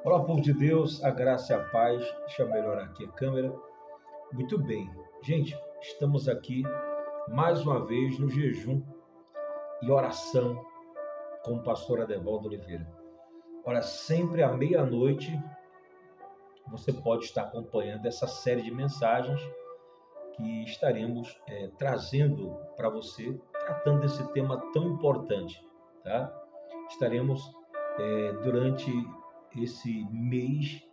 Olá, povo de Deus, a graça e a paz. Deixa eu melhorar aqui a câmera. Muito bem. Gente, estamos aqui mais uma vez no jejum e oração com o pastor Adevaldo Oliveira. Olha, sempre à meia-noite você pode estar acompanhando essa série de mensagens que estaremos trazendo para você, tratando desse tema tão importante, tá? Estaremos durante esse mês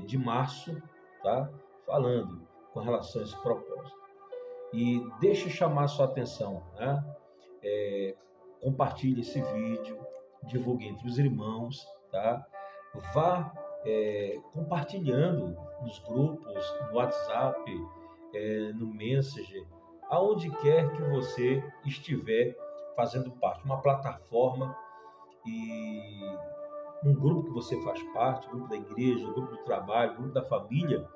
de março, tá? Falando com relação a esse propósito. E deixa eu chamar a sua atenção, né? Compartilhe esse vídeo, divulgue entre os irmãos, tá? Vá compartilhando nos grupos, no WhatsApp, no Messenger, aonde quer que você estiver fazendo parte, uma plataforma e um grupo que você faz parte, grupo da igreja, grupo do trabalho, grupo da família,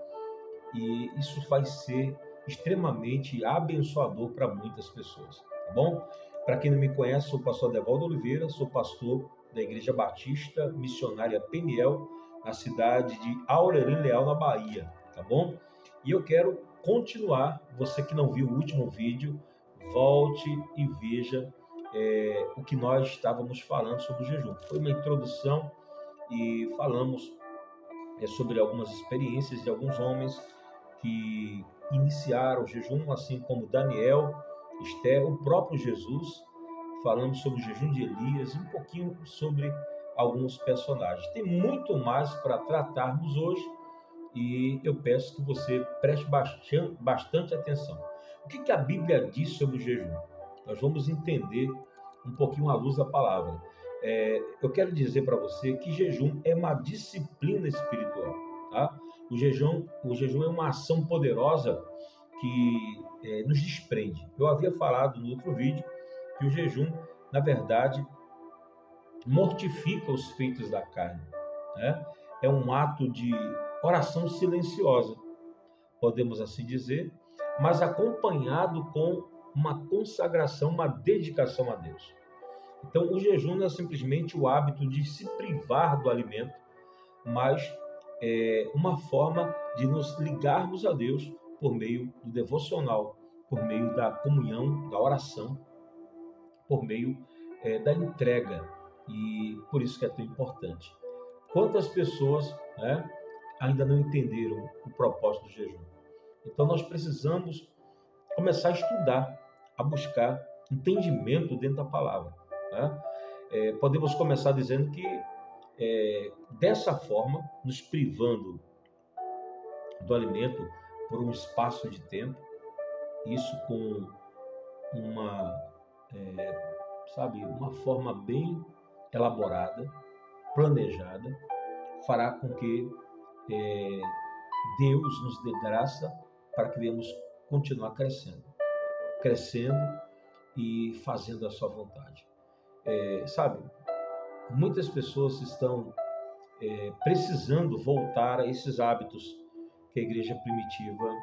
e isso vai ser extremamente abençoador para muitas pessoas, tá bom? Para quem não me conhece, sou o pastor Adevaldo Oliveira, sou pastor da Igreja Batista Missionária Peniel, na cidade de Aurelino Leal, na Bahia, tá bom? E eu quero continuar, você que não viu o último vídeo, volte e veja o que nós estávamos falando sobre o jejum. Foi uma introdução e falamos sobre algumas experiências de alguns homens que iniciaram o jejum, assim como Daniel, Esther, o próprio Jesus. Falamos sobre o jejum de Elias, um pouquinho sobre alguns personagens. Tem muito mais para tratarmos hoje e eu peço que você preste bastante atenção. O que a Bíblia diz sobre o jejum? Nós vamos entender um pouquinho à luz da palavra. Eu quero dizer para você que jejum é uma disciplina espiritual, tá? O jejum é uma ação poderosa que nos desprende. Eu havia falado no outro vídeo que o jejum, na verdade, mortifica os feitos da carne, né? É um ato de oração silenciosa, podemos assim dizer, mas acompanhado com uma consagração, uma dedicação a Deus. Então, o jejum não é simplesmente o hábito de se privar do alimento, mas é uma forma de nos ligarmos a Deus por meio do devocional, por meio da comunhão, da oração, por meio da entrega. E por isso que é tão importante. Quantas pessoas, né, ainda não entenderam o propósito do jejum? Então, nós precisamos começar a estudar, a buscar entendimento dentro da palavra, né? Podemos começar dizendo que, dessa forma, nos privando do alimento por um espaço de tempo, isso com uma, uma forma bem elaborada, planejada, fará com que Deus nos dê graça para que venhamos continuar crescendo e fazendo a sua vontade. Muitas pessoas estão precisando voltar a esses hábitos que a igreja primitiva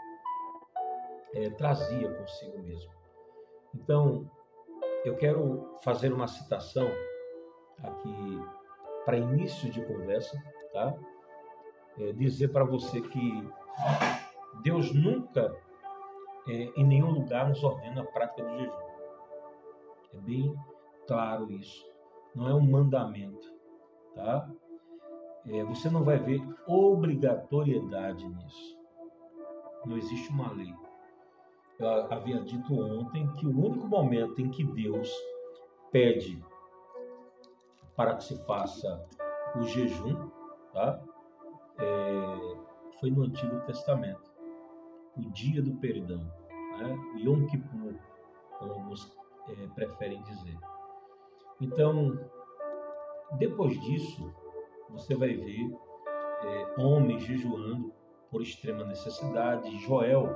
trazia consigo mesmo. Então, eu quero fazer uma citação aqui para início de conversa, tá? Dizer para você que Deus nunca, em nenhum lugar, nos ordena a prática do jejum. É bem claro isso. Não é um mandamento, tá? Você não vai ver obrigatoriedade nisso. Não existe uma lei. Eu havia dito ontem que o único momento em que Deus pede para que se faça o jejum, tá? Foi no Antigo Testamento, o dia do perdão, né? O Yom Kippur, como alguns preferem dizer. Então, depois disso, você vai ver homens jejuando por extrema necessidade. Joel,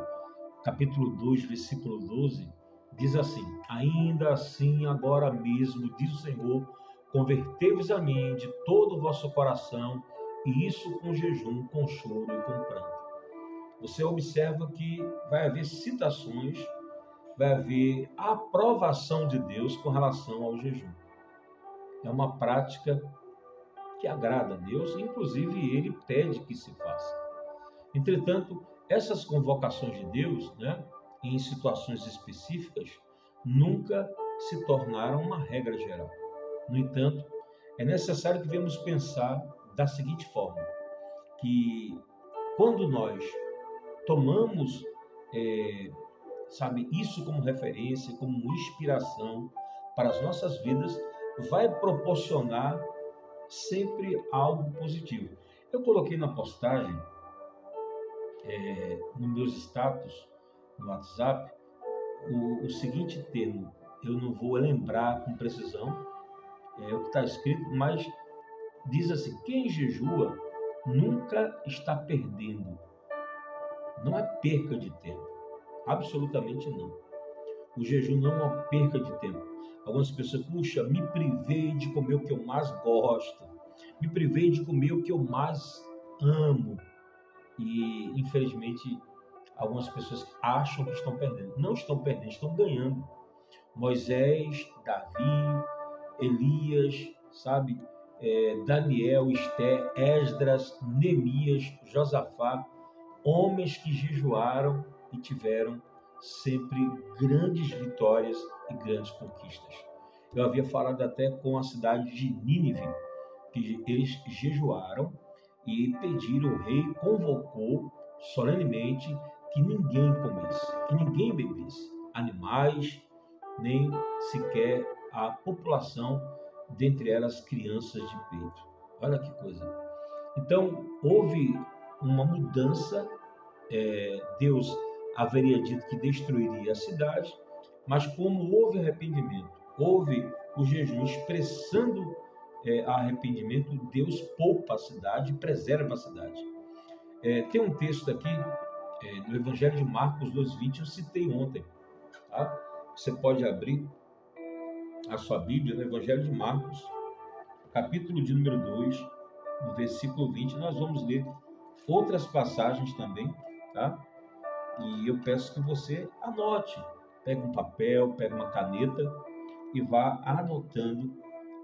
capítulo 2, versículo 12, diz assim: ainda assim, agora mesmo, diz o Senhor, convertei-vos a mim de todo o vosso coração, e isso com jejum, com choro e com pranto. Você observa que vai haver citações, vai haver aprovação de Deus com relação ao jejum. É uma prática que agrada a Deus, inclusive ele pede que se faça. Entretanto, essas convocações de Deus, né, em situações específicas, nunca se tornaram uma regra geral. No entanto, é necessário que venhamos pensar da seguinte forma, que quando nós tomamos, isso como referência, como inspiração para as nossas vidas, vai proporcionar sempre algo positivo. Eu coloquei na postagem, nos meus status, no WhatsApp, o seguinte termo, eu não vou lembrar com precisão, o que está escrito, mas diz assim, quem jejua nunca está perdendo. Não é perca de tempo, absolutamente não. O jejum não é uma perca de tempo. Algumas pessoas, puxa, me privei de comer o que eu mais gosto, me privei de comer o que eu mais amo. E, infelizmente, algumas pessoas acham que estão perdendo. Não estão perdendo, estão ganhando. Moisés, Davi, Elias, Daniel, Esté, Esdras, Neemias, Josafá, homens que jejuaram e tiveram sempre grandes vitórias e grandes conquistas. Eu havia falado até com a cidade de Nínive, que eles jejuaram e pediram, o rei convocou solenemente que ninguém comesse, que ninguém bebesse, animais, nem sequer a população, dentre elas crianças de peito. Olha que coisa. Então, houve uma mudança, Deus haveria dito que destruiria a cidade, mas como houve arrependimento, houve o jejum expressando arrependimento, Deus poupa a cidade, preserva a cidade. Tem um texto aqui do Evangelho de Marcos 2,20, eu citei ontem. Tá? Você pode abrir a sua Bíblia no Evangelho de Marcos, capítulo de número 2, no versículo 20. Nós vamos ler outras passagens também, tá? E eu peço que você anote, pegue um papel, pegue uma caneta e vá anotando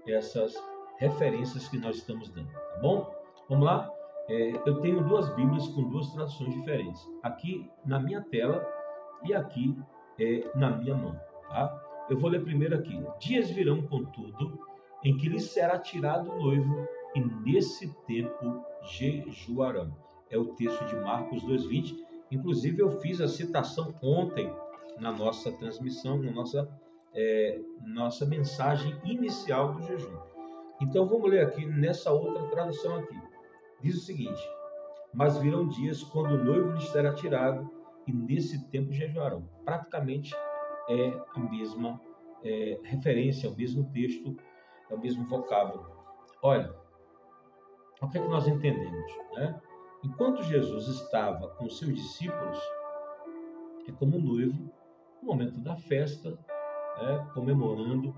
essas referências que nós estamos dando, tá bom? Vamos lá? Eu tenho duas Bíblias com duas traduções diferentes. Aqui na minha tela e aqui na minha mão, tá? Eu vou ler primeiro aqui. Dias virão, contudo, em que lhes será tirado o noivo, e nesse tempo jejuarão. É o texto de Marcos 2,20. Inclusive, eu fiz a citação ontem na nossa transmissão, na nossa mensagem inicial do jejum. Então, vamos ler aqui nessa outra tradução aqui. Diz o seguinte, mas virão dias quando o noivo lhes será tirado, e nesse tempo jejuarão. Praticamente é a mesma referência, é o mesmo texto, é o mesmo vocábulo. Olha, o que é que nós entendemos, né? Enquanto Jesus estava com seus discípulos, como noivo, no momento da festa, comemorando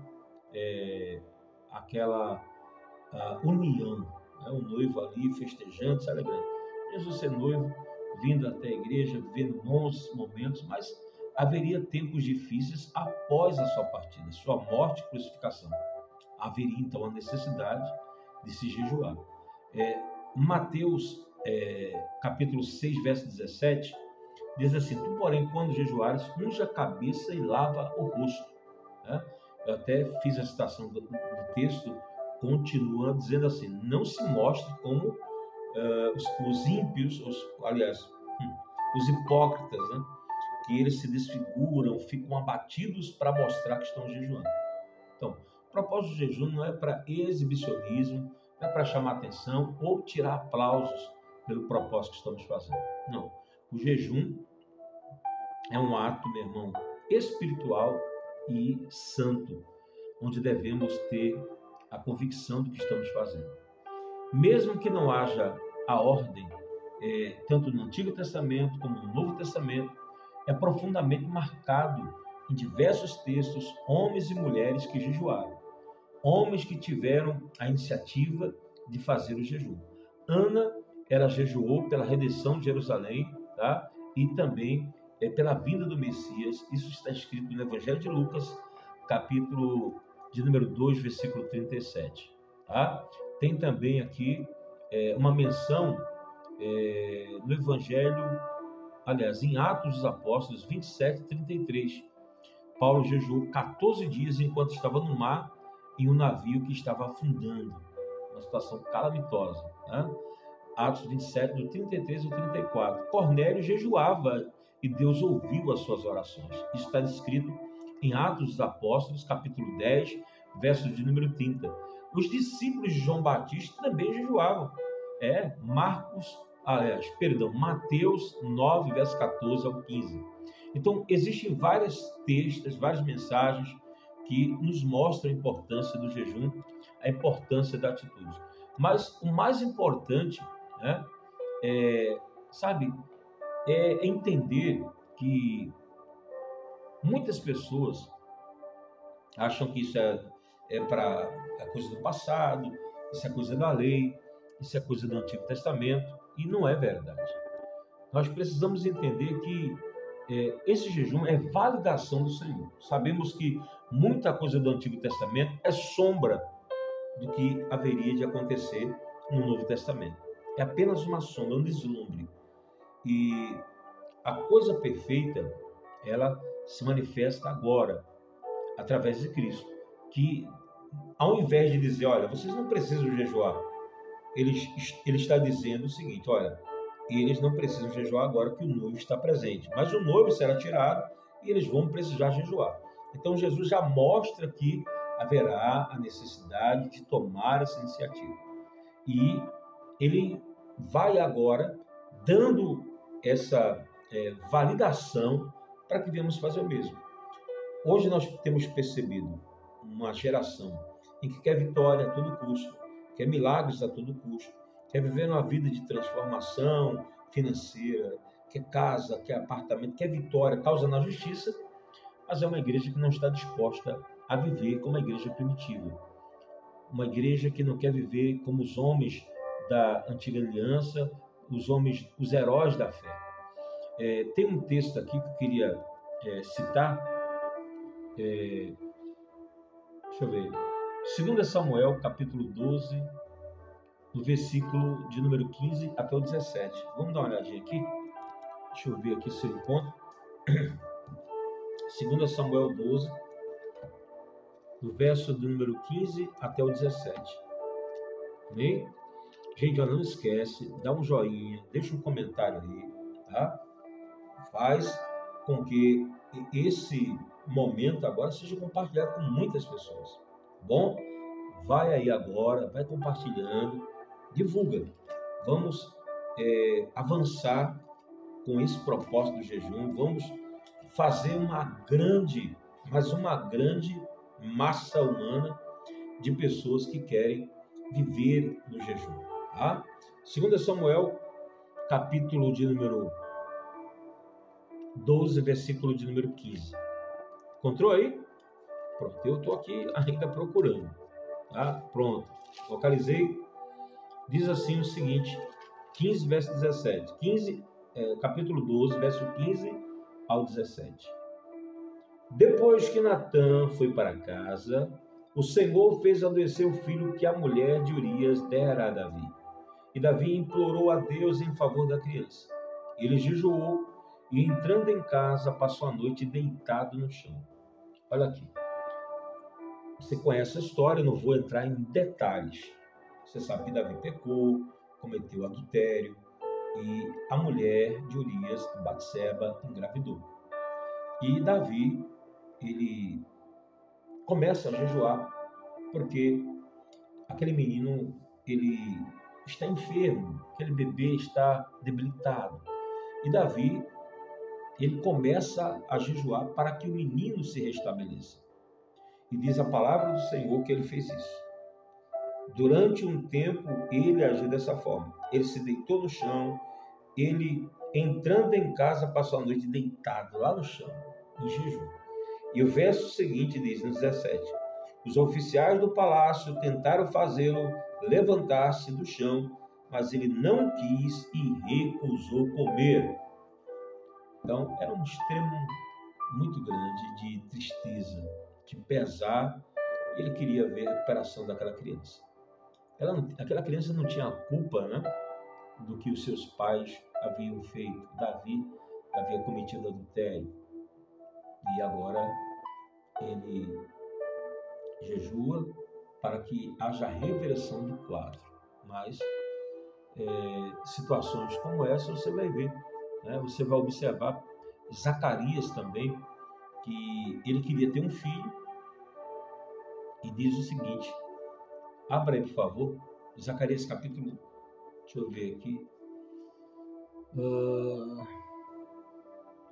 aquela união, o noivo ali festejando, se alegrando. Jesus ser noivo, vindo até a igreja, vivendo bons momentos, mas haveria tempos difíceis após a sua partida, sua morte e crucificação. Haveria então a necessidade de se jejuar. Mateus capítulo 6, verso 17, diz assim, tu, porém, quando jejuares, unja a cabeça e lava o rosto. Né? Eu até fiz a citação do texto, continua dizendo assim, não se mostre como os ímpios, os hipócritas, né? Que eles se desfiguram, ficam abatidos para mostrar que estão jejuando. Então, o propósito do jejum não é para exibicionismo, não é para chamar atenção ou tirar aplausos pelo propósito que estamos fazendo. Não. O jejum é um ato, meu irmão, espiritual e santo, onde devemos ter a convicção do que estamos fazendo. Mesmo que não haja a ordem, tanto no Antigo Testamento como no Novo Testamento, é profundamente marcado em diversos textos homens e mulheres que jejuaram. Homens que tiveram a iniciativa de fazer o jejum. Ana, ela jejuou pela redenção de Jerusalém, tá? E também pela vinda do Messias. Isso está escrito no Evangelho de Lucas, capítulo de número 2, versículo 37. Tá? Tem também aqui uma menção no Evangelho, aliás, em Atos dos Apóstolos 27, 33. Paulo jejuou 14 dias enquanto estava no mar em um navio que estava afundando. Uma situação calamitosa. Né? Atos 27, do 33 ao 34. Cornélio jejuava e Deus ouviu as suas orações. Isso está descrito em Atos dos Apóstolos, capítulo 10, verso de número 30. Os discípulos de João Batista também jejuavam. Mateus 9, verso 14 ao 15. Então, existem vários textos, várias mensagens que nos mostram a importância do jejum, a importância da atitude. Mas o mais importante, né, é entender que muitas pessoas acham que isso é para a coisa do passado, isso é coisa da lei, isso é coisa do Antigo Testamento, e não é verdade. Nós precisamos entender que esse jejum é validação do Senhor. Sabemos que muita coisa do Antigo Testamento é sombra do que haveria de acontecer no Novo Testamento. É apenas uma sombra, um vislumbre. E a coisa perfeita, ela se manifesta agora, através de Cristo. Que, ao invés de dizer, olha, vocês não precisam jejuar, ele está dizendo o seguinte, olha, eles não precisam jejuar agora que o noivo está presente, mas o noivo será tirado e eles vão precisar jejuar. Então Jesus já mostra que haverá a necessidade de tomar essa iniciativa. E ele vai agora dando essa validação para que venhamos fazer o mesmo. Hoje nós temos percebido uma geração em que quer vitória a todo custo, quer milagres a todo custo, quer viver uma vida de transformação financeira, quer casa, quer apartamento, quer vitória, causa na justiça, mas é uma igreja que não está disposta a viver como a igreja primitiva. Uma igreja que não quer viver como os homens da antiga aliança, os heróis da fé. Tem um texto aqui que eu queria citar. Deixa eu ver. 2 Samuel, capítulo 12, do versículo de número 15 até o 17. Vamos dar uma olhadinha aqui? Deixa eu ver aqui se eu encontro. 2 Samuel 12, do verso do número 15 até o 17. Amém? Gente, não esquece, dá um joinha, deixa um comentário aí, tá? Faz com que esse momento agora seja compartilhado com muitas pessoas. Tá bom? Vai aí agora, vai compartilhando, divulga. Vamos avançar com esse propósito do jejum. Vamos fazer uma grande massa humana de pessoas que querem viver no jejum. Tá? 2 Samuel, capítulo de número 12, versículo de número 15. Encontrou aí? Pronto, eu estou aqui ainda procurando. Tá? Pronto, localizei. Diz assim o seguinte, 15, verso 17. Capítulo 12, verso 15 ao 17. Depois que Natã foi para casa, o Senhor fez adoecer o filho que a mulher de Urias dera a Davi. E Davi implorou a Deus em favor da criança. Ele jejuou e, entrando em casa, passou a noite deitado no chão. Olha aqui. Você conhece a história, não vou entrar em detalhes. Você sabe que Davi pecou, cometeu adultério e a mulher de Urias, Batseba, engravidou. E Davi, ele começa a jejuar porque aquele menino, ele está enfermo, aquele bebê está debilitado. E Davi, ele começa a jejuar para que o menino se restabeleça. E diz a palavra do Senhor que ele fez isso. Durante um tempo, ele agiu dessa forma. Ele se deitou no chão, ele, entrando em casa, passou a noite deitado lá no chão, em jejum. E o verso seguinte diz, no 17, os oficiais do palácio tentaram fazê-lo levantar-se do chão, mas ele não quis e recusou comer. Então, era um extremo muito grande de tristeza, de pesar. Ele queria ver a recuperação daquela criança. aquela criança não tinha culpa, né, do que os seus pais haviam feito. Davi havia cometido adultério e agora ele jejua para que haja reversão do quadro. Mas situações como essa você vai ver, né? Você vai observar Zacarias também, que ele queria ter um filho e diz o seguinte, abra aí por favor, Zacarias capítulo, deixa eu ver aqui,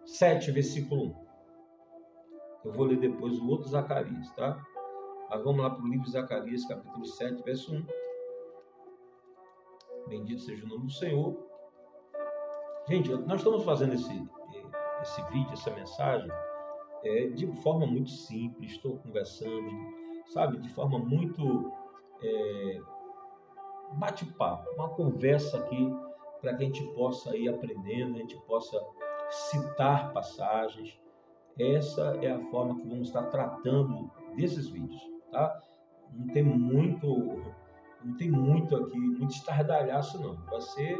7, versículo 1. Eu vou ler depois o outro Zacarias, tá? Mas vamos lá para o livro de Zacarias, capítulo 7, verso 1. Bendito seja o nome do Senhor. Gente, nós estamos fazendo esse vídeo, essa mensagem, de forma muito simples. Estou conversando, sabe, de forma muito bate-papo, uma conversa aqui, para que a gente possa ir aprendendo, a gente possa citar passagens. Essa é a forma que vamos estar tratando desses vídeos, tá? Não tem muito aqui, muito estardalhaço não. Vai ser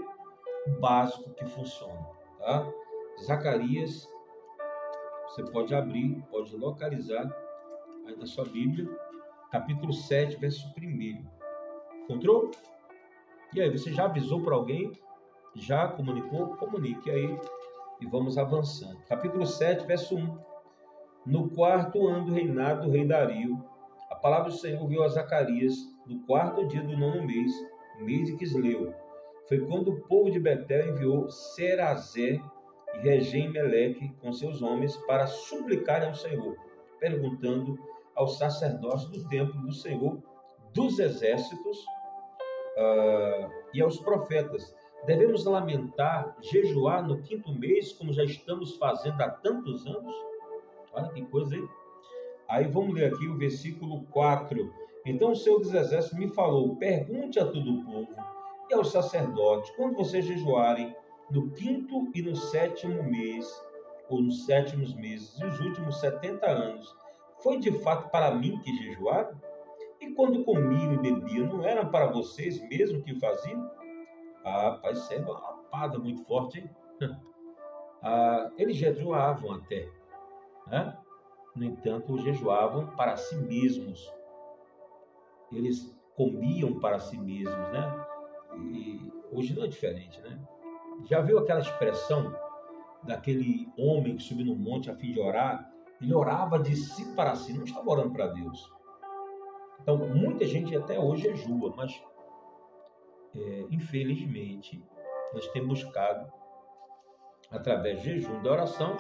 o básico que funciona, tá? Zacarias, você pode abrir, pode localizar aí na sua Bíblia, capítulo 7, verso 1. Encontrou? E aí, você já avisou para alguém? Já comunicou? Comunique aí e vamos avançando. Capítulo 7, verso 1. No 4º ano do reinado do rei Dario, a palavra do Senhor veio a Zacarias no 4º dia do 9º mês, mês de Quisleu. Foi quando o povo de Betel enviou Serazé e Regem-Meleque com seus homens para suplicarem ao Senhor, perguntando aos sacerdotes do templo do Senhor dos exércitos e aos profetas: devemos lamentar, jejuar no 5º mês, como já estamos fazendo há tantos anos? Olha que coisa, hein? Aí vamos ler aqui o versículo 4. Então o Senhor dos exércitos me falou: pergunte a todo o povo e aos sacerdotes, quando vocês jejuarem no 5º e no 7º mês, ou nos 7º meses, e os últimos 70 anos, foi de fato para mim que jejuaram? E quando comiam e bebiam, não era para vocês mesmo que faziam? Rapaz, isso é uma lapada muito forte, hein? Eles jejuavam até, né? No entanto, jejuavam para si mesmos. Eles comiam para si mesmos, né? E hoje não é diferente, né? Já viu aquela expressão daquele homem que subiu no monte a fim de orar? Ele orava de si para si, não estava orando para Deus. Então, muita gente até hoje jejua, mas infelizmente nós temos buscado, através de jejum e da oração,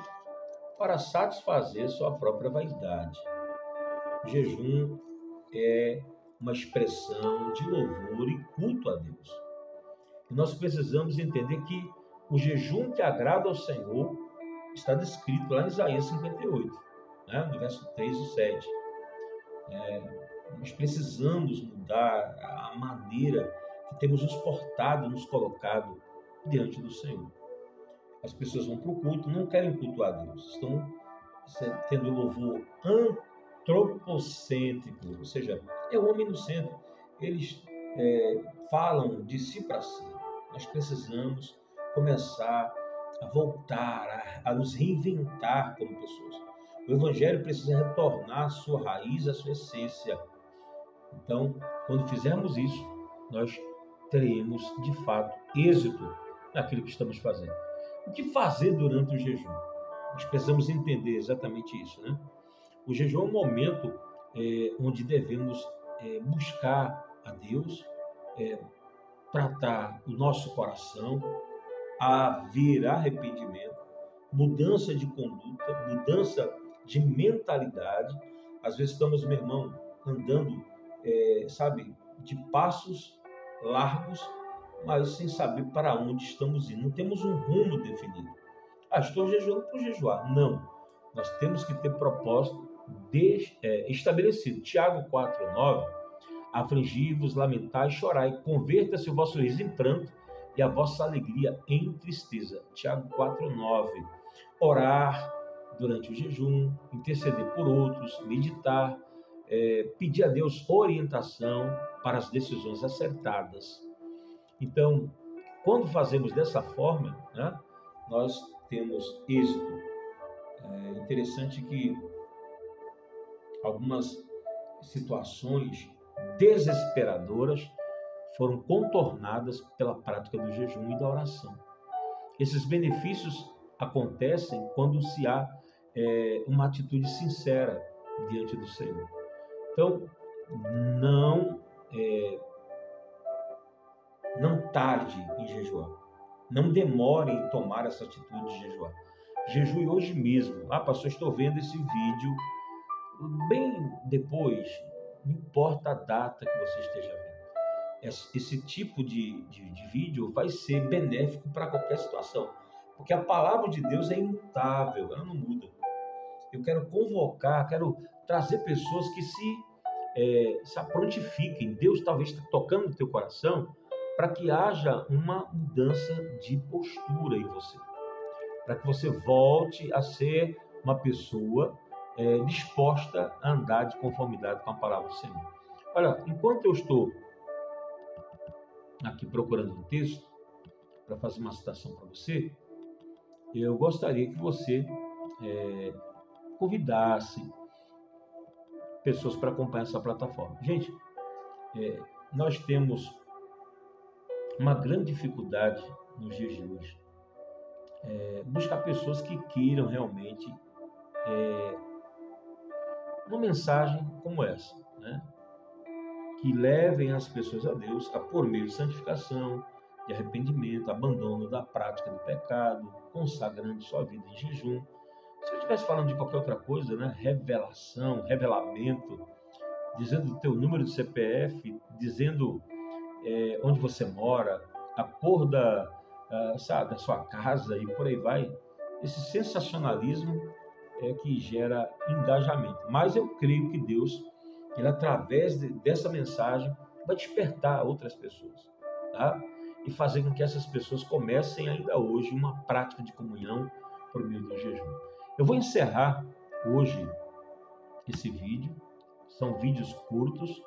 para satisfazer sua própria vaidade. O jejum é uma expressão de louvor e culto a Deus. E nós precisamos entender que o jejum que agrada ao Senhor está descrito lá em Isaías 58, né? No verso 3 e 7. Nós precisamos mudar a maneira que temos nos portado, nos colocado diante do Senhor. As pessoas vão para o culto, não querem cultuar a Deus, estão tendo louvor antropocêntrico, ou seja, é o homem no centro. Eles falam de si para si. Nós precisamos começar a voltar, a nos reinventar como pessoas. O Evangelho precisa retornar à sua raiz, à sua essência. Então, quando fizermos isso, nós teremos, de fato, êxito naquilo que estamos fazendo. O que fazer durante o jejum? Nós precisamos entender exatamente isso, né? O jejum é um momento onde devemos buscar a Deus, tratar o nosso coração, haver arrependimento, mudança de conduta, mudança de mentalidade. Às vezes estamos, meu irmão, andando, de passos largos, mas sem saber para onde estamos indo. Não temos um rumo definido. Estou jejuando por jejuar. Não. Nós temos que ter propósito estabelecido. Tiago 4,9: afligi-vos, lamentai e chorai, converta-se o vosso riso em pranto e a vossa alegria em tristeza. Tiago 4,9. Orar durante o jejum, interceder por outros, meditar, pedir a Deus orientação para as decisões acertadas. Então, quando fazemos dessa forma, né, nós temos êxito. É interessante que algumas situações desesperadoras foram contornadas pela prática do jejum e da oração. Esses benefícios acontecem quando se há uma atitude sincera diante do Senhor. Então, não tarde em jejuar. Não demore em tomar essa atitude de jejuar. Jejue hoje mesmo. Pastor, estou vendo esse vídeo bem depois. Não importa a data que você esteja vendo. Esse tipo de vídeo vai ser benéfico para qualquer situação. Porque a palavra de Deus é imutável, ela não muda. Eu quero convocar, quero trazer pessoas que se prontifiquem. Deus talvez está tocando no teu coração para que haja uma mudança de postura em você. Para que você volte a ser uma pessoa disposta a andar de conformidade com a palavra do Senhor. Olha, enquanto eu estou aqui procurando um texto para fazer uma citação para você, eu gostaria que você convidasse pessoas para acompanhar essa plataforma. Gente, nós temos uma grande dificuldade nos dias de hoje. Buscar pessoas que queiram realmente uma mensagem como essa, né? Que levem as pessoas a Deus por meio de santificação, de arrependimento, abandono da prática do pecado, consagrando sua vida em jejum. Se eu estivesse falando de qualquer outra coisa, né? Revelação, revelamento, dizendo o teu número de CPF, dizendo onde você mora, a cor da sua casa e por aí vai. Esse sensacionalismo é que gera engajamento. Mas eu creio que Deus, ele através dessa mensagem, vai despertar outras pessoas, tá? E fazer com que essas pessoas comecem ainda hoje uma prática de comunhão por meio do jejum. Eu vou encerrar hoje esse vídeo. São vídeos curtos,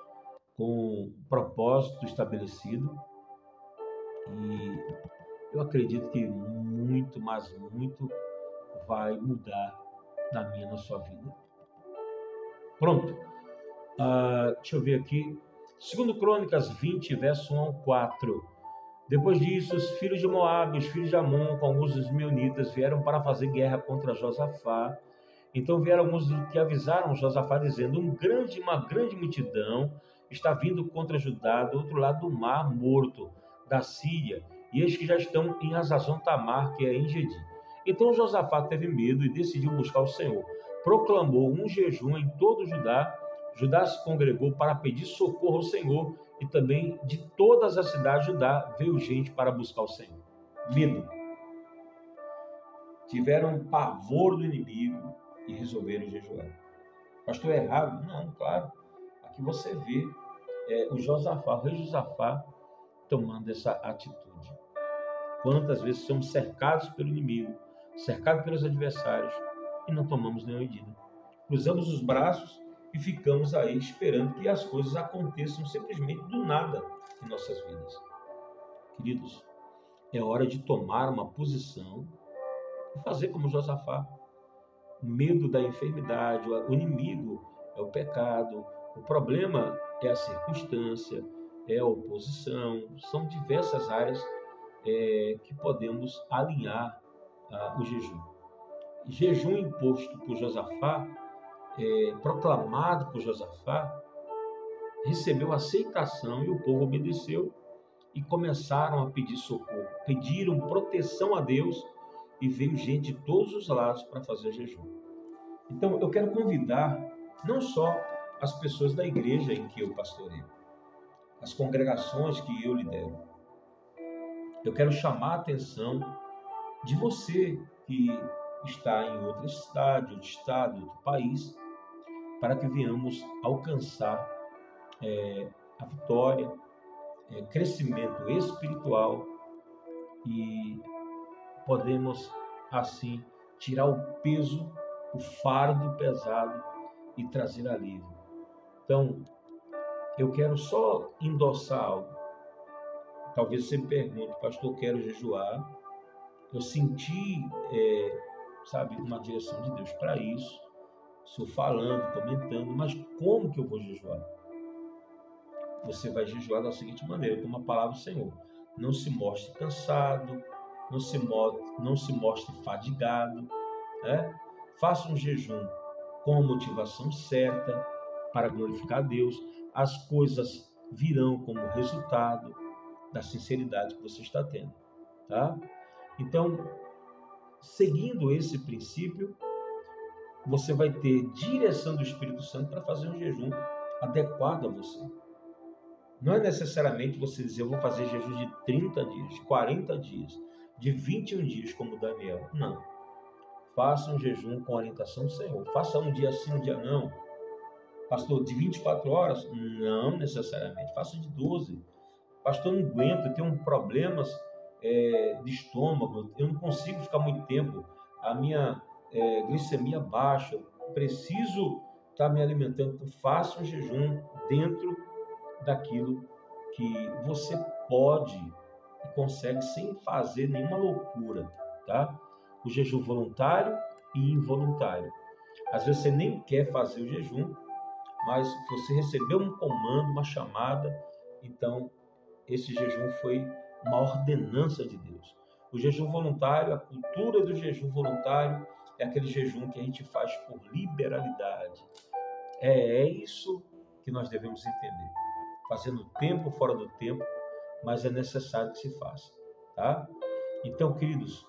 com propósito estabelecido. E eu acredito que muito, mas muito vai mudar na minha, na sua vida. Pronto. Deixa eu ver aqui. 2 Crônicas 20, verso 1 ao 4. Depois disso, os filhos de Moabe, os filhos de Amon, com alguns dos meunitas, vieram para fazer guerra contra Josafá. Então vieram alguns que avisaram Josafá, dizendo: uma grande multidão está vindo contra Judá, do outro lado do mar morto, da Síria, e eis que já estão em Hazazon Tamar, que é em Gedi. Então Josafá teve medo e decidiu buscar o Senhor. Proclamou um jejum em todo Judá. Judá se congregou para pedir socorro ao Senhor, e também de todas as cidades de Judá veio gente para buscar o Senhor. Medo. Tiveram pavor do inimigo e resolveram jejuar. Pastor, é errado? Não, claro. Aqui você vê o rei Josafá tomando essa atitude. Quantas vezes somos cercados pelo inimigo, cercados pelos adversários e não tomamos nenhuma medida. Cruzamos os braços e ficamos aí esperando que as coisas aconteçam simplesmente do nada em nossas vidas. Queridos, é hora de tomar uma posição e fazer como Josafá. O medo da enfermidade, o inimigo é o pecado, o problema é a circunstância, é a oposição, são diversas áreas que podemos alinhar o jejum. Jejum imposto por Josafá, proclamado por Josafá, recebeu aceitação e o povo obedeceu e começaram a pedir socorro, pediram proteção a Deus e veio gente de todos os lados para fazer jejum. Então eu quero convidar não só as pessoas da igreja em que eu pastoreio, as congregações que eu lidero. Eu quero chamar a atenção de você que está em outra cidade, outro estado, outro país, para que venhamos alcançar a vitória, crescimento espiritual e podemos assim tirar o peso, o fardo pesado e trazer alívio. Então, eu quero só endossar algo. Talvez você me pergunte, pastor, eu quero jejuar. Eu senti, uma direção de Deus para isso. Estou falando, comentando, mas como que eu vou jejuar? Você vai jejuar da seguinte maneira, como a palavra do Senhor. Não se mostre cansado, não se mostre fadigado, né? Faça um jejum com a motivação certa para glorificar a Deus. As coisas virão como resultado da sinceridade que você está tendo, tá? Então, seguindo esse princípio, você vai ter direção do Espírito Santo para fazer um jejum adequado a você. Não é necessariamente você dizer, eu vou fazer jejum de 30 dias, de 40 dias, de 21 dias, como Daniel. Não. Faça um jejum com orientação do Senhor. Faça um dia sim, um dia não. Pastor, de 24 horas? Não necessariamente. Faça de 12. Pastor, não aguento, eu tenho problemas de estômago, eu não consigo ficar muito tempo. A minha glicemia baixa, eu preciso estar me alimentando. Então, faça um jejum dentro daquilo que você pode e consegue sem fazer nenhuma loucura, tá? O jejum voluntário e involuntário. Às vezes você nem quer fazer o jejum, mas você recebeu um comando, uma chamada, então esse jejum foi uma ordenança de Deus. O jejum voluntário, a cultura do jejum voluntário é aquele jejum que a gente faz por liberalidade. É isso que nós devemos entender. Fazendo tempo fora do tempo, mas é necessário que se faça, tá? Então, queridos,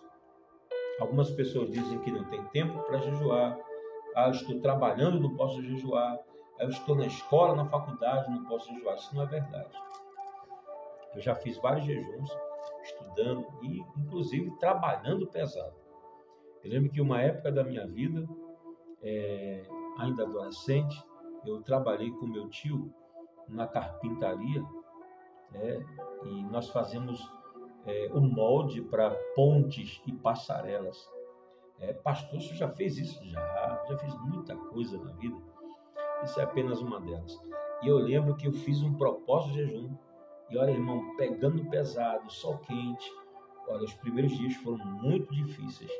algumas pessoas dizem que não tem tempo para jejuar. Ah, eu estou trabalhando, não posso jejuar. Eu estou na escola, na faculdade, não posso jejuar. Isso não é verdade. Eu já fiz vários jejuns, estudando e, inclusive, trabalhando pesado. Eu lembro que uma época da minha vida, ainda adolescente, eu trabalhei com meu tio na carpintaria, e nós fazemos o molde para pontes e passarelas. Pastor, você já fez isso? Já fiz muita coisa na vida. Isso é apenas uma delas. E eu lembro que eu fiz um propósito de jejum. E olha, irmão, pegando pesado, sol quente. Olha, os primeiros dias foram muito difíceis.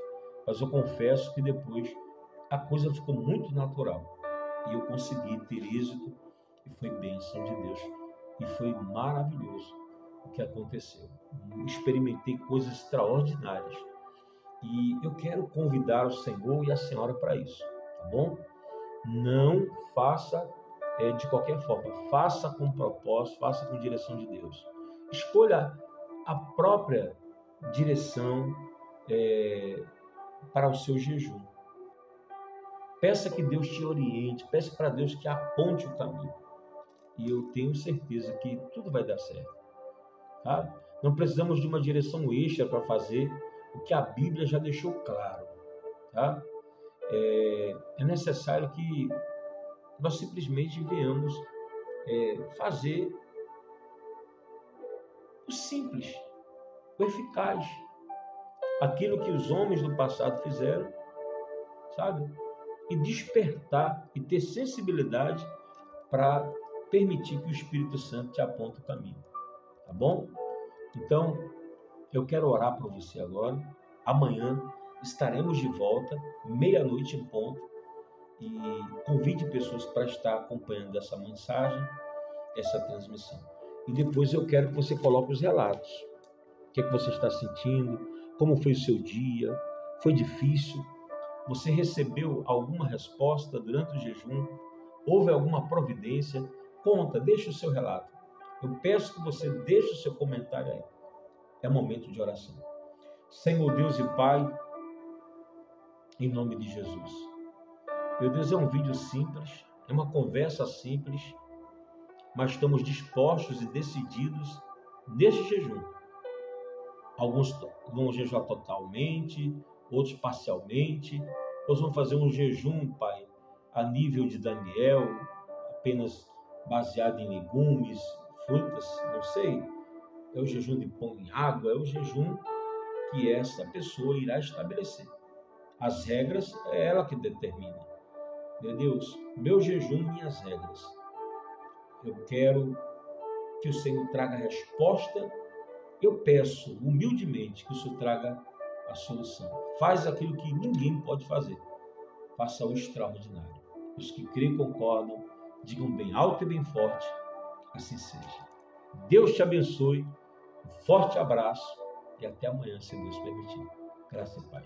Mas eu confesso que depois a coisa ficou muito natural. E eu consegui ter êxito. E foi bênção de Deus. E foi maravilhoso o que aconteceu. Experimentei coisas extraordinárias. E eu quero convidar o Senhor e a Senhora para isso, tá bom? Não faça de qualquer forma. Faça com propósito, faça com direção de Deus. Escolha a própria direção para o seu jejum. Peça que Deus te oriente, peça para Deus que aponte o caminho. E eu tenho certeza que tudo vai dar certo. Tá? Não precisamos de uma direção extra para fazer o que a Bíblia já deixou claro. Tá? É necessário que nós simplesmente venhamos fazer o simples, o eficaz. Aquilo que os homens do passado fizeram, sabe? E despertar e ter sensibilidade para permitir que o Espírito Santo te aponte o caminho. Tá bom? Então, eu quero orar por você agora. Amanhã estaremos de volta, meia-noite em ponto. E convide pessoas para estar acompanhando essa mensagem, essa transmissão. E depois eu quero que você coloque os relatos. O que é que você está sentindo? Como foi o seu dia? Foi difícil? Você recebeu alguma resposta durante o jejum? Houve alguma providência? Conta, deixa o seu relato. Eu peço que você deixe o seu comentário aí. É momento de oração. Senhor Deus e Pai, em nome de Jesus. Meu Deus, é um vídeo simples, é uma conversa simples, mas estamos dispostos e decididos neste jejum. Alguns vão jejuar totalmente, outros parcialmente. Nós vamos fazer um jejum, Pai, a nível de Daniel, apenas baseado em legumes, frutas, não sei. É o jejum de pão e água, é o jejum que essa pessoa irá estabelecer. As regras é ela que determina. Meu Deus, meu jejum, minhas regras. Eu quero que o Senhor traga a resposta. Eu peço humildemente que o Senhor traga a solução. Faz aquilo que ninguém pode fazer. Faça o extraordinário. Os que creem e concordam, digam bem alto e bem forte, assim seja. Deus te abençoe, um forte abraço e até amanhã, se Deus permitir. Graça e paz.